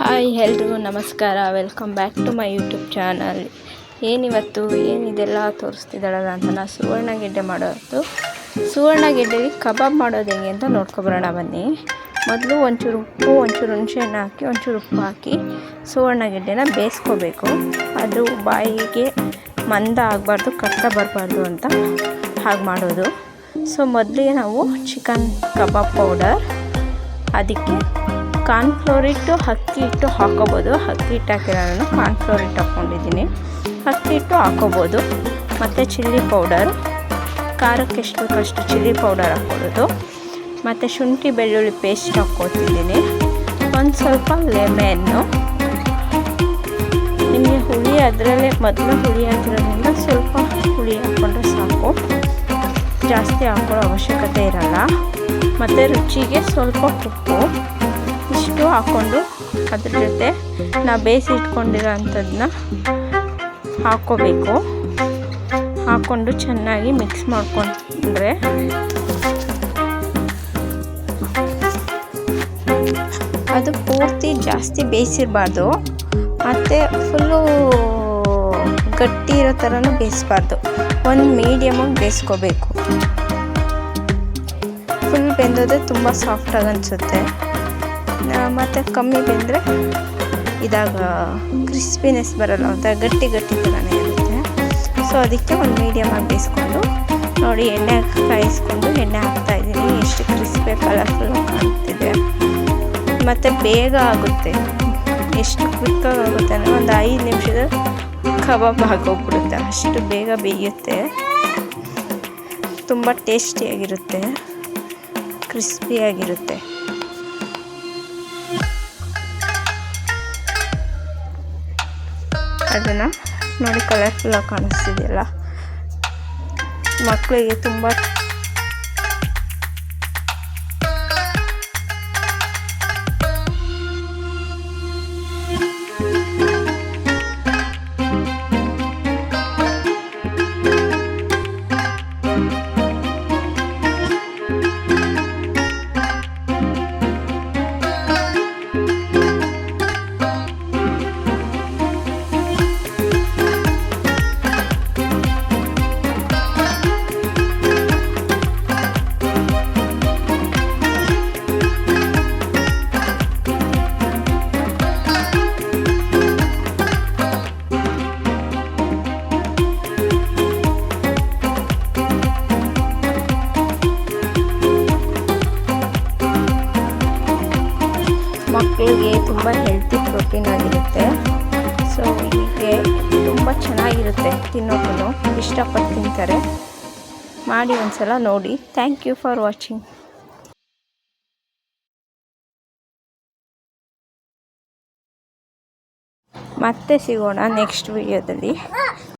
Hi ಎಲ್ರಿಗೂ ನಮಸ್ಕಾರ. Welcome back to my YouTube channel. ಏನಿದೆಲ್ಲ ತೋರಿಸ್ತಿದ್ದಾಳಲ್ಲ ಅಂತ ನಾನು ಸುವರ್ಣಗೆಡ್ಡೆ ಮಾಡೋದು. ಸುವರ್ಣಗೆಡ್ಡೆಲಿ ಕಬಾಬ್ ಮಾಡೋದು ಹೆಂಗೆ ಅಂತ ನೋಡ್ಕೊಬರೋಣ ಬನ್ನಿ. ಮೊದಲು ಒಂಚೂರು ಉಪ್ಪು, ಒಂಚೂರು ಹುಣಸೆಹಣ್ಣು ಹಾಕಿ, ಒಂಚೂರು ಉಪ್ಪು ಹಾಕಿ ಸುವರ್ಣಗೆಡ್ಡೆನ ಬೇಯಿಸ್ಕೋಬೇಕು. ಅದು ಬಾಯಿಗೆ ಮಂದ ಆಗಬಾರ್ದು, ಕಷ್ಟ ಬರಬಾರ್ದು ಅಂತ ಹಾಗೆ ಮಾಡೋದು. ಸೊ ಮೊದಲಿಗೆ ನಾವು ಚಿಕನ್ ಕಬಾಬ್ ಪೌಡರ್, ಅದಕ್ಕೆ ಕಾರ್ನ್ಫ್ಲೋರ್ ಹಿಟ್ಟು, ಅಕ್ಕಿ ಹಿಟ್ಟು ಹಾಕೋಬೋದು. ಅಕ್ಕಿ ಹಿಟ್ಟು ಹಾಕಿಲ್ಲ, ನಾನು ಕಾರ್ನ್ಫ್ಲೋರ್ ಹಿಟ್ಟು ಹಾಕ್ಕೊಂಡಿದ್ದೀನಿ. ಅಕ್ಕಿ ಹಿಟ್ಟು ಹಾಕೋಬೋದು. ಮತ್ತು ಚಿಲ್ಲಿ ಪೌಡರ್, ಖಾರಕ್ಕೆ ಎಷ್ಟು ಬೇಕಷ್ಟು ಚಿಲ್ಲಿ ಪೌಡರ್ ಹಾಕ್ಕೊಳ್ಳೋದು. ಮತ್ತು ಶುಂಠಿ ಬೆಳ್ಳುಳ್ಳಿ ಪೇಸ್ಟ್ ಹಾಕ್ಕೊತಿದ್ದೀನಿ. ಒಂದು ಸ್ವಲ್ಪ ಲೆಮೆನ್ನು. ನಿಮಗೆ ಹುಳಿ ಅದರಲ್ಲೇ ಮೊದಲು ಹುಳಿ ಆಗಿರೋದ್ರಿಂದ ಸ್ವಲ್ಪ ಹುಳಿ ಹಾಕ್ಕೊಂಡ್ರೆ ಸಾಕು, ಜಾಸ್ತಿ ಹಾಕೊಳ್ಳೋ ಅವಶ್ಯಕತೆ ಇರಲ್ಲ. ಮತ್ತು ರುಚಿಗೆ ಸ್ವಲ್ಪ ಉಪ್ಪು ಇಷ್ಟು ಹಾಕ್ಕೊಂಡು ಅದ್ರ ಜೊತೆ ನಾವು ಬೇಯಿಸಿ ಇಟ್ಕೊಂಡಿರೋ ಅಂಥದ್ದನ್ನ ಹಾಕ್ಕೋಬೇಕು. ಹಾಕ್ಕೊಂಡು ಚೆನ್ನಾಗಿ ಮಿಕ್ಸ್ ಮಾಡಿಕೊಂಡ್ರೆ ಅದು ಪೂರ್ತಿ ಜಾಸ್ತಿ ಬೇಯಿಸಿರಬಾರ್ದು, ಮತ್ತು ಫುಲ್ಲು ಗಟ್ಟಿ ಇರೋ ಥರನೂ ಬೇಯಿಸಬಾರ್ದು. ಒಂದು ಮೀಡಿಯಮಾಗಿ ಬೇಯಿಸ್ಕೋಬೇಕು. ಫುಲ್ ಬೆಂದೋದ್ರೆ ತುಂಬ ಸಾಫ್ಟಾಗಿ ಅನಿಸುತ್ತೆ, ಮತ್ತು ಕಮ್ಮಿ ಬೆಂದರೆ ಇದಾಗ ಕ್ರಿಸ್ಪಿನೆಸ್ ಬರೋಲ್ಲ, ಒಂಥರ ಗಟ್ಟಿ ಥರನೇ ಇರುತ್ತೆ. ಸೊ ಅದಕ್ಕೆ ಒಂದು ಮೀಡಿಯಮಾಗಿ ಬೇಯಿಸ್ಕೊಂಡು ನೋಡಿ, ಎಣ್ಣೆ ಕಾಯಿಸ್ಕೊಂಡು ಎಣ್ಣೆ ಹಾಕ್ತಾಯಿದ್ದೀನಿ. ಎಷ್ಟು ಕ್ರಿಸ್ಪಿ ಕಲರ್ಫುಲ್ ಕಾಣ್ತಿದೆ, ಮತ್ತು ಬೇಗ ಆಗುತ್ತೆ. ಎಷ್ಟು ಕ್ವಿಕ್ಕಾಗಿ ಆಗುತ್ತೆ ಅಂದರೆ ಒಂದು 5 ನಿಮಿಷದ ಕಬಾಬ್ ಆಗೋಗ್ಬಿಡುತ್ತೆ. ಅಷ್ಟು ಬೇಗ ಬೇಯುತ್ತೆ, ತುಂಬ ಟೇಸ್ಟಿಯಾಗಿರುತ್ತೆ, ಕ್ರಿಸ್ಪಿಯಾಗಿರುತ್ತೆ. ಅದನ್ನು ನೋಡಿ, ಕಲರ್ಫುಲ್ಲಾಗಿ ಕಾಣಿಸ್ತಿದೆಯಲ್ಲ, ಮಕ್ಕಳಿಗೆ ತುಂಬ ಮಕ್ಕಳಿಗೆ ತುಂಬ ಹೆಲ್ತಿ ಪ್ರೋಟೀನ್ ಆಗಿರುತ್ತೆ. ಸೊ ಹೀಗೆ ತುಂಬ ಚೆನ್ನಾಗಿರುತ್ತೆ, ತಿನ್ನೋಕ್ಕೂ ಇಷ್ಟಪಟ್ಟು ತಿಂತಾರೆ. ಮಾಡಿ ಒಂದ್ಸಲ ನೋಡಿ. Thank you for watching. ಮತ್ತೆ ಸಿಗೋಣ ನೆಕ್ಸ್ಟ್ ವಿಡಿಯೋದಲ್ಲಿ.